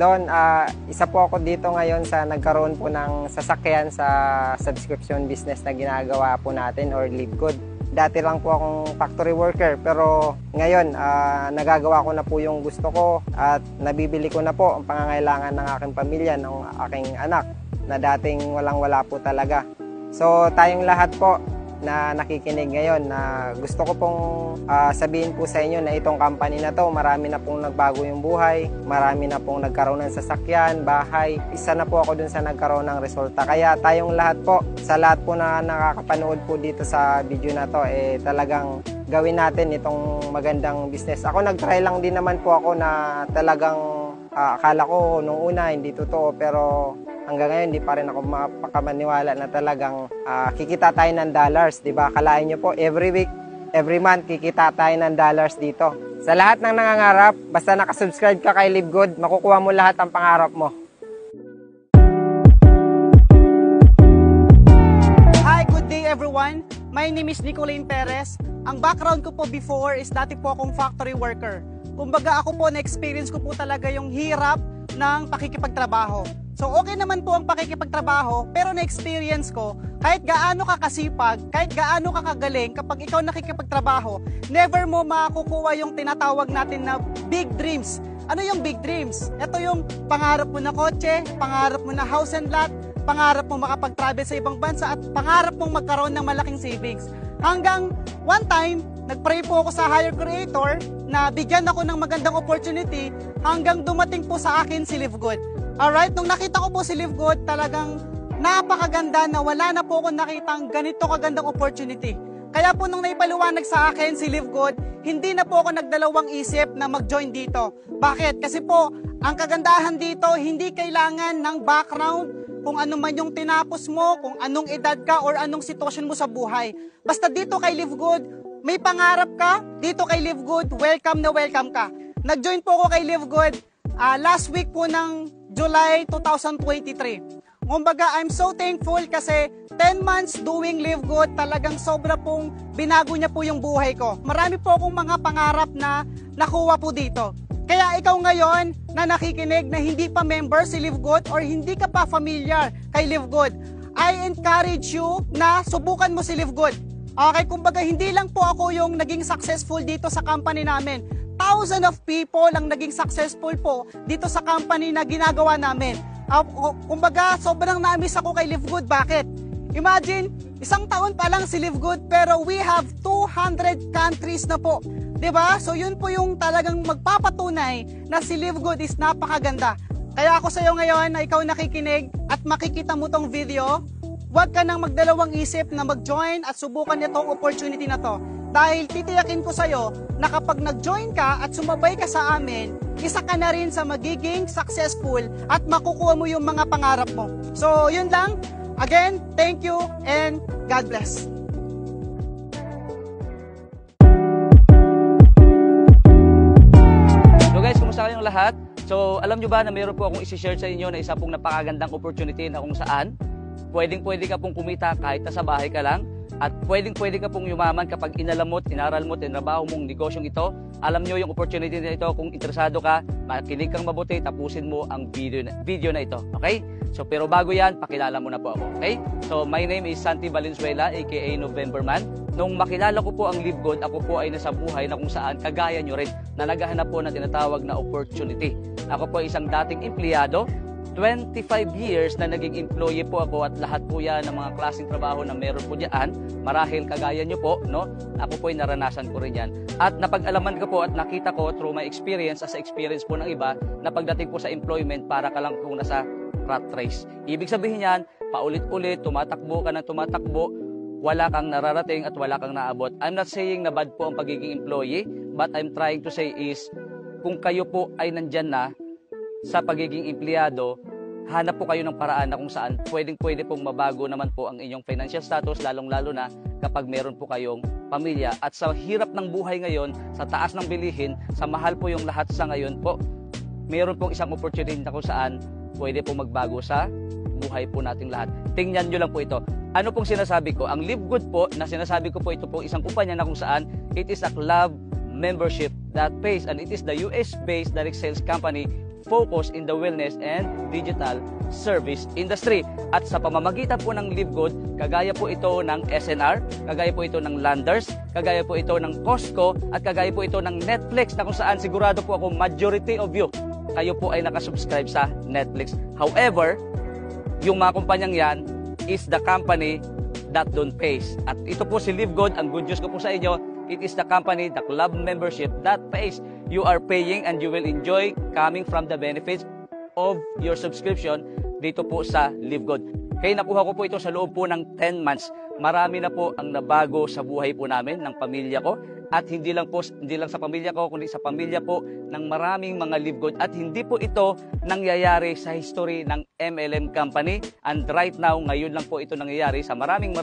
doon, isa po ako dito ngayon sa nagkaroon po ng sasakyan sa subscription business na ginagawa po natin or Livegood. Dati lang po akong factory worker pero ngayon nagagawa ko na po yung gusto ko at nabibili ko na po ang pangangailangan ng aking pamilya, ng aking anak na dating walang-wala po talaga. So tayong lahat po na nakikinig ngayon na gusto ko pong sabihin po sa inyo na itong company na to, marami na pong nagbago yung buhay, marami na pong nagkaroon ng sasakyan, bahay. Isa na po ako dun sa nagkaroon ng resulta. Kaya tayong lahat po, sa lahat po na nakakapanood po dito sa video na to, talagang gawin natin itong magandang business. Ako nagtry lang din naman po ako na talagang akala ko nung una hindi totoo pero hanggang ngayon, di pa rin ako mapakamaniwala na talagang kikita tayo ng dollars, di ba? Kalain nyo po, every week, every month, kikita tayo ng dollars dito. Sa lahat ng nangangarap, basta nakasubscribe ka kay Livegood, makukuha mo lahat ang pangarap mo. Hi, good day everyone. My name is Nicolene Perez. Ang background ko po before is dati po akong factory worker. Kumbaga ako po, na-experience ko po talaga yung hirap ng pakikipagtrabaho. So okay naman po ang pakikipagtrabaho, pero na-experience ko, kahit gaano ka kasipag, kahit gaano ka kagaling, kapag ikaw nakikipagtrabaho, never mo makukuha yung tinatawag natin na big dreams. Ano yung big dreams? Ito yung pangarap mo na kotse, pangarap mo na house and lot, pangarap mo makapag-travel sa ibang bansa, at pangarap mong magkaroon ng malaking savings. Hanggang one time, nag-pray po ako sa higher creator na bigyan ako ng magandang opportunity hanggang dumating po sa akin si Livegood. Alright, nung nakita ko po si Livegood, talagang napakaganda na wala na po akong nakitang ganito kagandang opportunity. Kaya po nung naipaliwanag sa akin si Livegood, hindi na po ako nagdalawang isip na mag-join dito. Bakit? Kasi po, ang kagandahan dito, hindi kailangan ng background, kung ano man yung tinapos mo, kung anong edad ka, or anong sitwasyon mo sa buhay. Basta dito kay Livegood, may pangarap ka, dito kay Livegood, welcome na welcome ka. Nag-join po ako kay Livegood last week po ng July 2023. Kumbaga, I'm so thankful kasi 10 months doing Livegood, talagang sobra pong binago niya po yung buhay ko. Marami po akong mga pangarap na nakuha po dito. Kaya ikaw ngayon na nakikinig na hindi pa member si Livegood or hindi ka pa familiar kay Livegood, I encourage you na subukan mo si Livegood. Okay, kumbaga hindi lang po ako yung naging successful dito sa company namin. Thousands of people ang naging successful po dito sa company na ginagawa namin. Kumbaga, sobrang na-miss ako kay Livegood. Bakit? Imagine, isang taon pa lang si Livegood pero we have 200 countries na po. Diba? So yun po yung talagang magpapatunay na si Livegood is napakaganda. Kaya ako sa iyo ngayon na ikaw nakikinig at makikita mo tong video, huwag ka nang magdalawang isip na mag-join at subukan itong opportunity na to. Dahil titiyakin ko sa'yo na kapag nag-join ka at sumabay ka sa amin, isa ka na rin sa magiging successful at makukuha mo yung mga pangarap mo. So, yun lang. Again, thank you and God bless. So guys, kumusta kayong lahat? So, alam nyo ba na mayroon po akong isi-share sa inyo na isa pong napakagandang opportunity na kung saan pwedeng-pwede ka pong kumita kahit nasa bahay ka lang. At pwedeng-pwede ka pong yumaman kapag inalam mo, inaral mo, tinrabaho mong negosyong ito. Alam nyo yung opportunity na ito. Kung interesado ka, makinig kang mabuti, tapusin mo ang video na ito. Okay? So, pero bago yan, pakilala mo na po ako. Okay? So, my name is Santi Valenzuela, aka November Man. Nung makilala ko po ang Livegood, ako po ay nasa buhay na kung saan kagaya nyo rin na naghahanap po na tinatawag na opportunity. Ako po ay isang dating empleyado. 25 years na naging employee po ako at lahat po yan ng mga klaseng trabaho na meron po diyan. Marahil kagaya nyo po, no? Ako po ay naranasan ko rin yan. At napag-alaman ko po at nakita ko through my experience as experience po ng iba na pagdating po sa employment para ka lang po nasa rat race. Ibig sabihin yan, paulit-ulit, tumatakbo ka ng tumatakbo, wala kang nararating at wala kang naabot. I'm not saying na bad po ang pagiging employee, but I'm trying to say is, kung kayo po ay nandyan na sa pagiging empleyado, hanap po kayo ng paraan na kung saan pwedeng-pwede pong mabago naman po ang inyong financial status, lalong-lalo na kapag meron po kayong pamilya. At sa hirap ng buhay ngayon, sa taas ng bilihin, sa mahal po yung lahat sa ngayon po, meron pong isang opportunity na kung saan pwede pong magbago sa buhay po nating lahat. Tingnan nyo lang po ito. Ano pong sinasabi ko? Ang Livegood po, na sinasabi ko po, ito po isang kumpanya na kung saan it is a club membership that pays, and it is the US-based direct sales company focus in the wellness and digital service industry. At sa pamamagitan po ng Live Good, kagaya po ito ng SNR, kagaya po ito ng Landers, kagaya po ito ng Costco, at kagaya po ito ng Netflix na kung saan sigurado po ako majority of you, kayo po ay nakasubscribe sa Netflix. However, yung mga kumpanyang yan is the company that don't pays. At ito po si Live Good, ang good news ko po sa inyo, it is the company, the club membership that pays. You are paying and you will enjoy coming from the benefits of your subscription dito po sa Live Good. Kaya nakuha ko po ito sa loob po ng 10 months. Marami na po ang nabago sa buhay po namin, ng pamilya ko. At hindi lang sa pamilya ko, kundi sa pamilya po ng maraming mga Live Good. At hindi po ito nangyayari sa history ng MLM company. And right now, ngayon lang po ito nangyayari sa maraming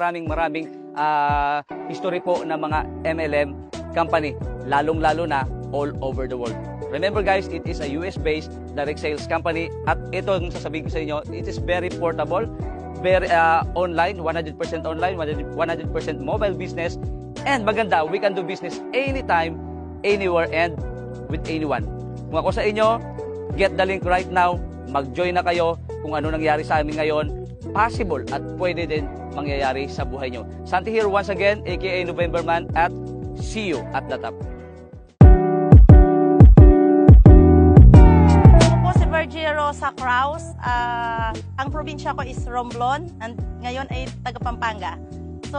history po ng mga MLM company. Lalong-lalo na all over the world. Remember guys, it is a US-based direct sales company. At ito ang sasabihin ko sa inyo, it is very portable, very online, 100% online, 100% mobile business. And maganda, we can do business anytime, anywhere, and with anyone. Kung ako sa inyo, get the link right now, mag-join na kayo. Kung ano nangyari sa amin ngayon, possible at pwede din mangyayari sa buhay nyo. Santi here once again, aka November Man, at see you at the top. Ako po si Virgie Rosa Kraus. Ang probinsya ko is Romblon, and ngayon ay taga Pampanga. So,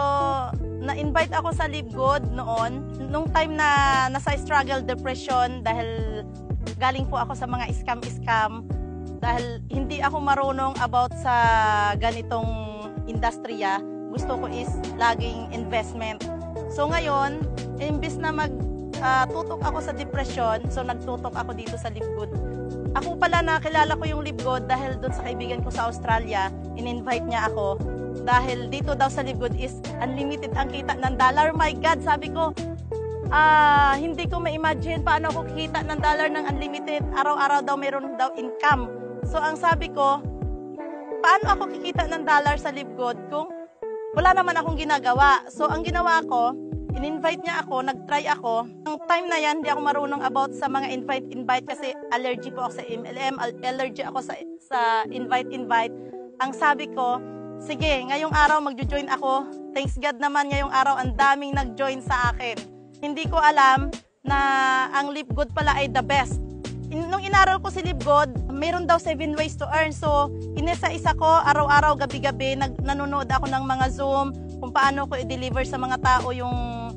na-invite ako sa Live Good noon, nung time na nasa struggle depression dahil galing po ako sa mga scam dahil hindi ako marunong about sa ganitong industriya. Gusto ko is laging investment. So ngayon, imbis na tutok ako sa depression, so nagtutok ako dito sa Live Good. Ako pala nakilala ko yung Live Good dahil doon sa kaibigan ko sa Australia, in-invite niya ako. Dahil dito daw sa Live Good is unlimited ang kita ng dollar. My God, sabi ko, hindi ko ma-imagine paano ako kikita ng dollar ng unlimited. Araw-araw daw meron daw income. So ang sabi ko, paano ako kikita ng dollar sa Live Good kung wala naman akong ginagawa? So ang ginawa ko, in-invite niya ako, nag-try ako. Ang time na yan, hindi ako marunong about sa mga invite kasi allergy po ako sa MLM, allergy ako sa invite. Ang sabi ko, sige, ngayong araw magjo-join ako. Thanks God naman ngayong araw ang daming nag-join sa akin. Hindi ko alam na ang Live Good pala ay the best. Nung inaral ko si Live Good, mayroon daw 7 ways to earn. So, inisa-isa ko, araw-araw, gabi-gabi, nanonood ako ng mga Zoom, kung paano ko i-deliver sa mga tao yung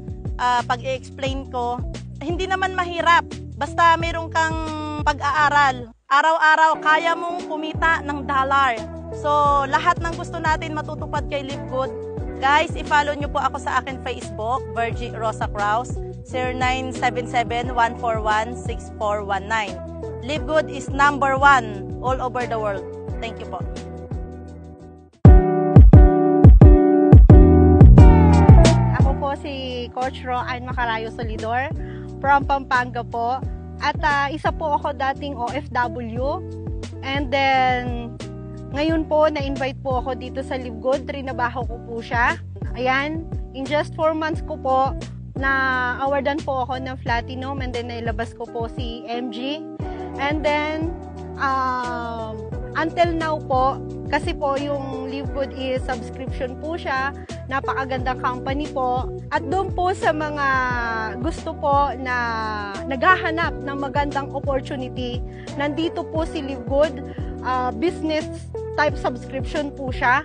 pag-i-explain ko. Hindi naman mahirap. Basta mayroon kang pag-aaral. Araw-araw, kaya mong kumita ng dollar. So, lahat ng gusto natin matutupad kay Live Good. Guys, i-follow nyo po ako sa akin Facebook, Virgie Rosa Kraus, 0977-141-6419. Live Good is number 1 all over the world. Thank you po. Ako po si Coach Roanne Macarayo Solidor from Pampanga po. At isa po ako dating OFW. And then, ngayon po, na-invite po ako dito sa Live Good. Trinabaho ko po siya. Ayan, in just 4 months ko po, na-awardan po ako ng Platinum and then nailabas ko po si MG. And then, until now po, kasi po yung Live Good is subscription po siya. Napakagandang company po. At doon po sa mga gusto po na naghahanap ng magandang opportunity, nandito po si Live Good. Business type subscription po siya.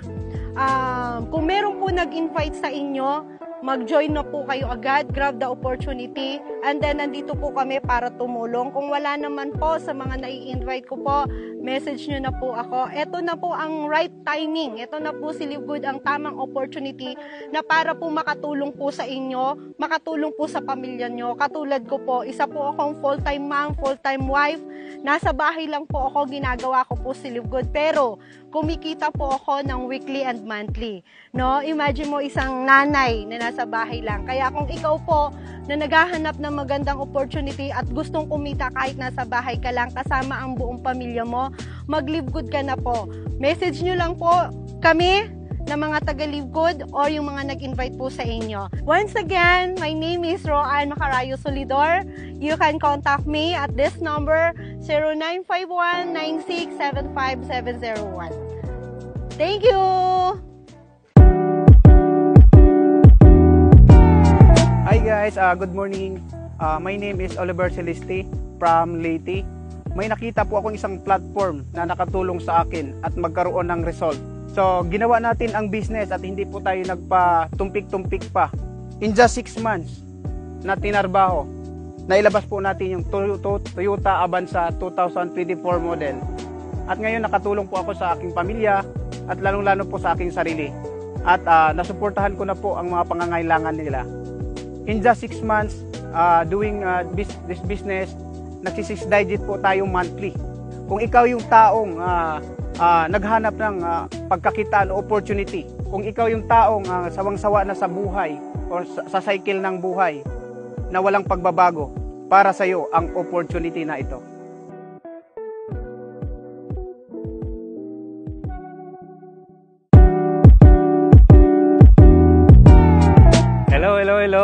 Kung meron po nag-invite sa inyo, mag-join na po kayo agad, grab the opportunity, and then nandito po kami para tumulong. Kung wala naman po sa mga nai-invite ko po, message nyo na po ako. Ito na po ang right timing. Ito na po si Live Good, ang tamang opportunity na para po makatulong po sa inyo, makatulong po sa pamilya nyo. Katulad ko po, isa po akong full-time mom, full-time wife. Nasa bahay lang po ako, ginagawa ko po si Live Good. Pero kumikita po ako ng weekly and monthly. No? Imagine mo isang nanay na nasa bahay lang. Kaya kung ikaw po na naghahanap ng magandang opportunity at gustong kumita kahit nasa bahay ka lang kasama ang buong pamilya mo, mag-Live Good ka na po. Message nyo lang po kami na mga taga-Live Good or yung mga nag-invite po sa inyo. Once again, my name is Roanne Macarayo Solidor. You can contact me at this number 0951-9675-701. Thank you! Hi guys, good morning. My name is Oliver Celeste from Leyte. May nakita po akong isang platform na nakatulong sa akin at magkaroon ng result. So, ginawa natin ang business at hindi po tayo nagpa-tumpik-tumpik pa. In just 6 months na tinarbaho, nailabas po natin yung Toyota Avanza 2024 model. At ngayon nakatulong po ako sa aking pamilya at lalong-lalo po sa aking sarili. At nasuportahan ko na po ang mga pangangailangan nila. In just 6 months doing this business, nagsi-6 digit po tayo monthly. Kung ikaw yung taong naghanap ng pagkakitaan o opportunity, kung ikaw yung taong sawang-sawa na sa buhay o sa cycle ng buhay na walang pagbabago, para sa iyo ang opportunity na ito. Hello.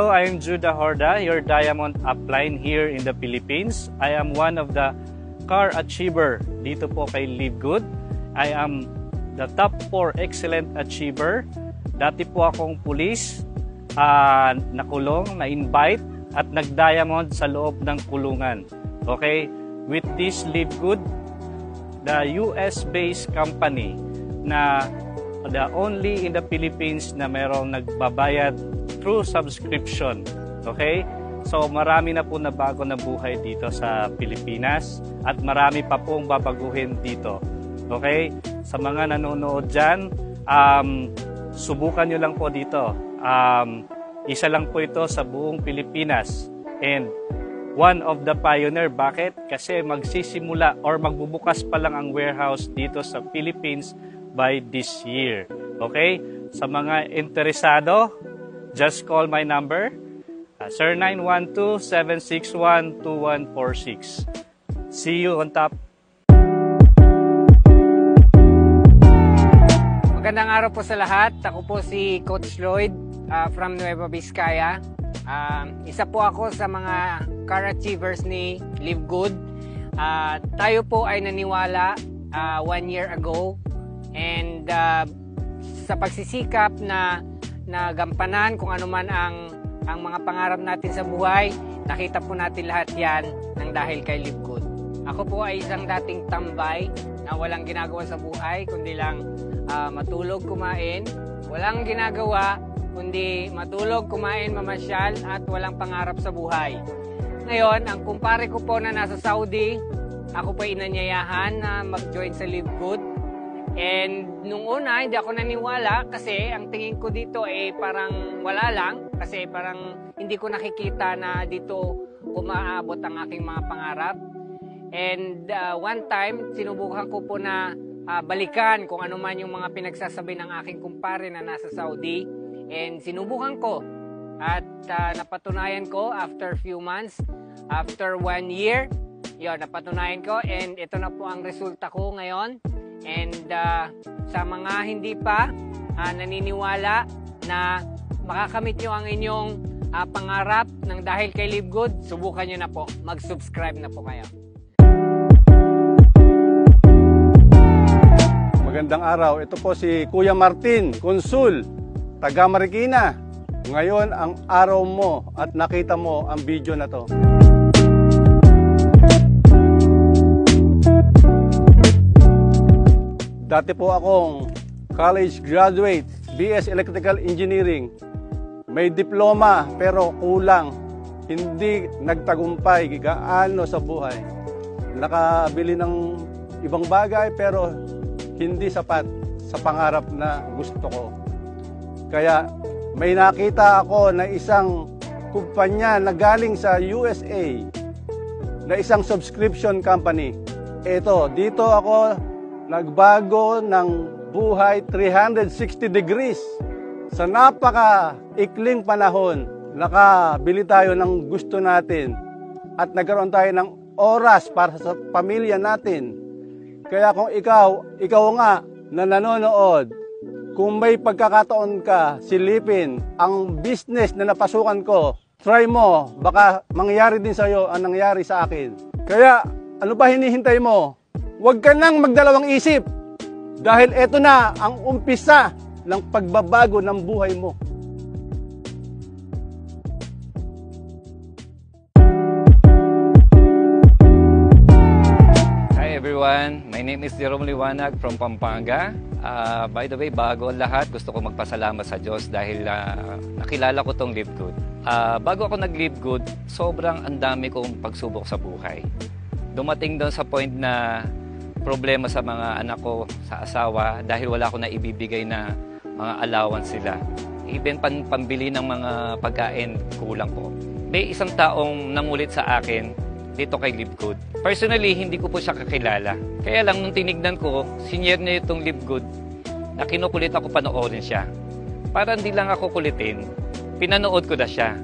I am Judah Horda, your diamond upline here in the Philippines. I am one of the car achiever dito po kay Live Good. I am the top 4 excellent achiever. Dati po akong pulis, nakulong, na-invite at nag-diamond sa loob ng kulungan. Okay? With this Live Good, the US-based company na the only in the Philippines na merong nagbabayad through subscription. Okay? So marami na po na bago na buhay dito sa Pilipinas at marami pa pong babaguhin dito. Okay? Sa mga nanonood dyan, subukan nyo lang po dito. Isa lang po ito sa buong Pilipinas. And one of the pioneer. Bakit? Kasi magsisimula or magbubukas pa lang ang warehouse dito sa Philippines by this year. Okay? Sa mga interesado, just call my number, 0912-761-2146. See you on top. Magandang araw po sa lahat. Ako po si Coach Lloyd from Nueva Vizcaya. Isa po ako sa mga car achievers ni Live Good. Tayo po ay naniwala 1 year ago, and sa pagsisikap na gampanan kung ano man ang mga pangarap natin sa buhay, nakita po natin lahat yan ng dahil kay Live Good. Ako po ay isang dating tambay na walang ginagawa sa buhay kundi lang matulog, kumain. Walang ginagawa kundi matulog, kumain, mamasyal at walang pangarap sa buhay. Ngayon, ang kumpare ko po na nasa Saudi, ako po inanyayahan na mag-join sa Live Good. And nung una, hindi ako naniwala kasi ang tingin ko dito ay parang wala lang. Kasi parang hindi ko nakikita na dito umaabot ang aking mga pangarap. And one time, sinubukan ko po na balikan kung ano man yung mga pinagsasabi ng aking kumpare na nasa Saudi. And sinubukan ko. At napatunayan ko after few months, after 1 year, yun, napatunayan ko. And ito na po ang resulta ko ngayon. And sa mga hindi pa naniniwala na makakamit nyo ang inyong pangarap ng dahil kay Live Good, subukan nyo na po. Mag-subscribe na po kayo. Magandang araw. Ito po si Kuya Martin Consul, taga Marikina. Ngayon ang araw mo at nakita mo ang video na to. Dati po akong college graduate, BS Electrical Engineering. May diploma pero kulang. Hindi nagtagumpay gaano sa buhay. Nakabili ng ibang bagay pero hindi sapat sa pangarap na gusto ko. Kaya may nakita ako na isang kumpanya na galing sa USA, na isang subscription company. Dito ako nagbago ng buhay 360 degrees. Sa napaka-ikling panahon, nakabili tayo ng gusto natin at nagkaroon tayo ng oras para sa pamilya natin. Kaya kung ikaw nga na nanonood, kung may pagkakataon ka, silipin ang business na napasukan ko, try mo, baka mangyari din sa iyo ang nangyari sa akin. Kaya Ano ba hinihintay mo? Huwag ka nang magdalawang isip. Dahil eto na ang umpisa ng pagbabago ng buhay mo. Hi everyone, my name is Jerome Liwanag from Pampanga. By the way, bago ang lahat, gusto ko magpasalamat sa Diyos dahil nakilala ko tong Live Good. Bago ako nag-Live Good, sobrang ang dami kong pagsubok sa buhay. Dumating doon sa point na problema sa mga anak ko, sa asawa, dahil wala ko na ibibigay na mga allowance sila. Even pambili ng mga pagkain, kulang po. May isang taong nangulit sa akin dito kay Live Good. Personally, hindi ko po siya kakilala. Kaya lang nung tinignan ko, senior niya itong Live Good, na kinukulit ako panoorin siya. Para hindi lang ako kulitin, pinanood ko na siya.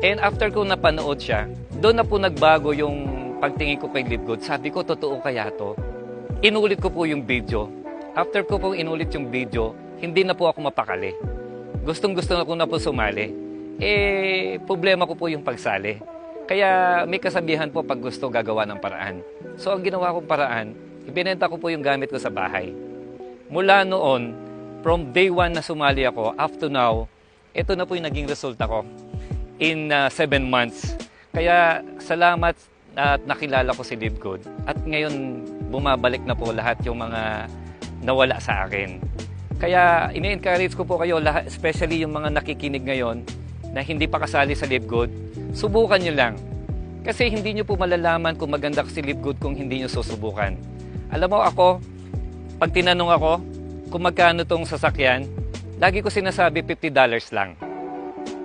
And after ko napanood siya, doon na po nagbago yung pagtingin ko kay Live Good. Sabi ko, totoo kaya to? Inulit ko po yung video. After ko po inulit yung video, hindi na po ako mapakali. Gustong-gusto ko na po sumali. Problema ko po yung pagsali. Kaya may kasabihan po pag gusto gagawa ng paraan. So ang ginawa kong paraan, ibinenta ko po yung gamit ko sa bahay. Mula noon, from day 1 na sumali ako, up to now, ito na po yung naging resulta ko in 7 months. Kaya salamat at nakilala ko si Live Good. At ngayon, bumabalik na po lahat yung mga nawala sa akin. Kaya ini-encourage ko po kayo, especially yung mga nakikinig ngayon na hindi pa kasali sa Live Good, subukan nyo lang. Kasi hindi nyo po malalaman kung maganda si Live Good kung hindi nyo susubukan. Alam mo ako, pag tinanong ako kung magkano tong sasakyan, lagi ko sinasabi $50 lang.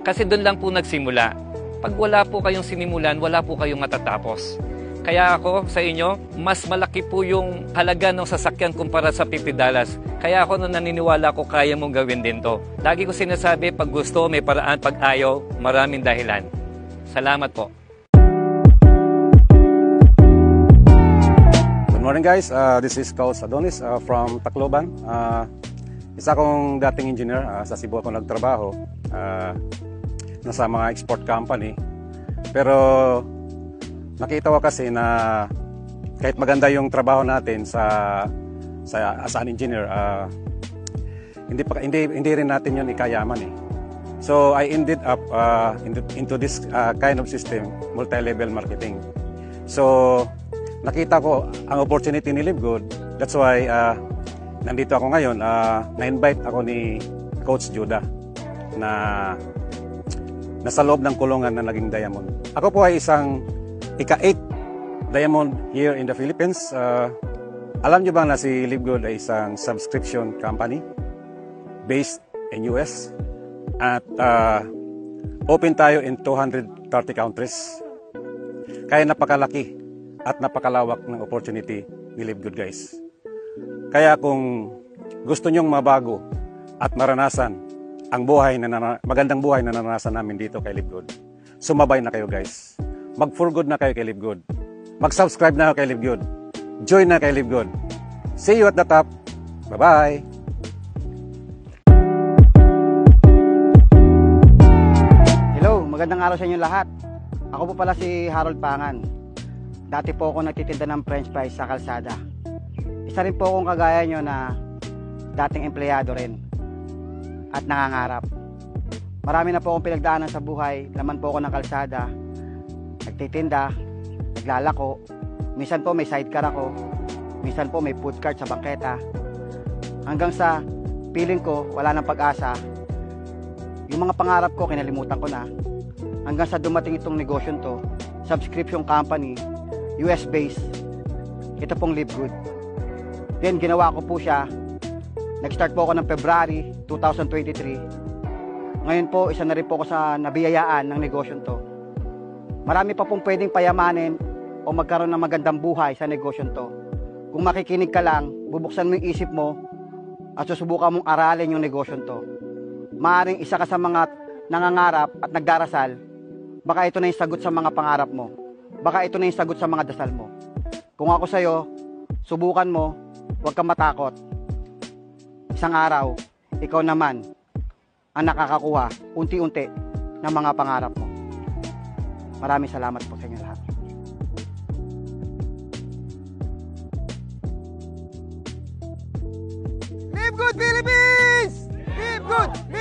Kasi doon lang po nagsimula. Pag wala po kayong sinimulan, wala po kayong matatapos. Kaya ako sa inyo, mas malaki po yung halaga ng sasakyan kumpara sa $50. Kaya ako nung naniniwala ko kaya mong gawin din to. Lagi ko sinasabi, pag gusto, may paraan, pag ayaw, maraming dahilan. Salamat po. Good morning guys, this is Coach Adonis from Tacloban. Isa akong dating engineer, sa Cebu ako nagtrabaho. Nasa mga export company. Pero nakita ko kasi na kahit maganda yung trabaho natin as an engineer, hindi rin natin yun ikayaman eh. So I ended up into this kind of system, multi-level marketing. So nakita ko ang opportunity ni Live Good. That's why nandito ako ngayon. Na-invite ako ni Coach Judah na nasa loob ng kulungan na naging diamond. Ako po ay isang ika-8 diamond here in the Philippines. Alam nyo ba na si Live Good ay isang subscription company based in US at open tayo in 230 countries. Kaya napakalaki at napakalawak ng opportunity ni Live Good guys. Kaya kung gusto nyong mabago at maranasan ang magandang buhay na naranasan namin dito kay Live Good, sumabay na kayo guys. Mag-for good na kayo kay Live Good. Mag-subscribe na kayo kay Live Good. Join na kay Live Good. See you at the top. Bye-bye! Hello, magandang araw sa inyo lahat. Ako po pala si Harold Pangan. Dati po ako nagtitinda ng french fries sa kalsada. Isa rin po akong kagaya nyo na dating empleyado rin at nangangarap. Marami na po akong pinagdaanan sa buhay. Laman po ako ng kalsada, nagtitinda, naglalako. Minsan po may sidecar ako, minsan po may food cart sa bangketa. Hanggang sa feeling ko wala nang pag-asa. Yung mga pangarap ko kinalimutan ko na. Hanggang sa dumating itong negosyo to, subscription company, US based. Ito pong Live Good. Then ginawa ko po siya. Nag-start po ako ng February 2023. Ngayon po, isa na rin po ako sa nabiyayaan ng negosyo to. Marami pa pong pwedeng payamanin o magkaroon ng magandang buhay sa negosyo to. Kung makikinig ka lang, bubuksan mo yung isip mo at susubukan mong aralin yung negosyo to. Maaring isa ka sa mga nangangarap at nagdarasal, baka ito na yung sagot sa mga pangarap mo. Baka ito na yung sagot sa mga dasal mo. Kung ako sa'yo, subukan mo, huwag kang matakot. Isang araw, ikaw naman ang nakakakuha unti-unti ng mga pangarap mo. Maraming salamat po sa inyo lahat. Live Good Philippines! Live Good!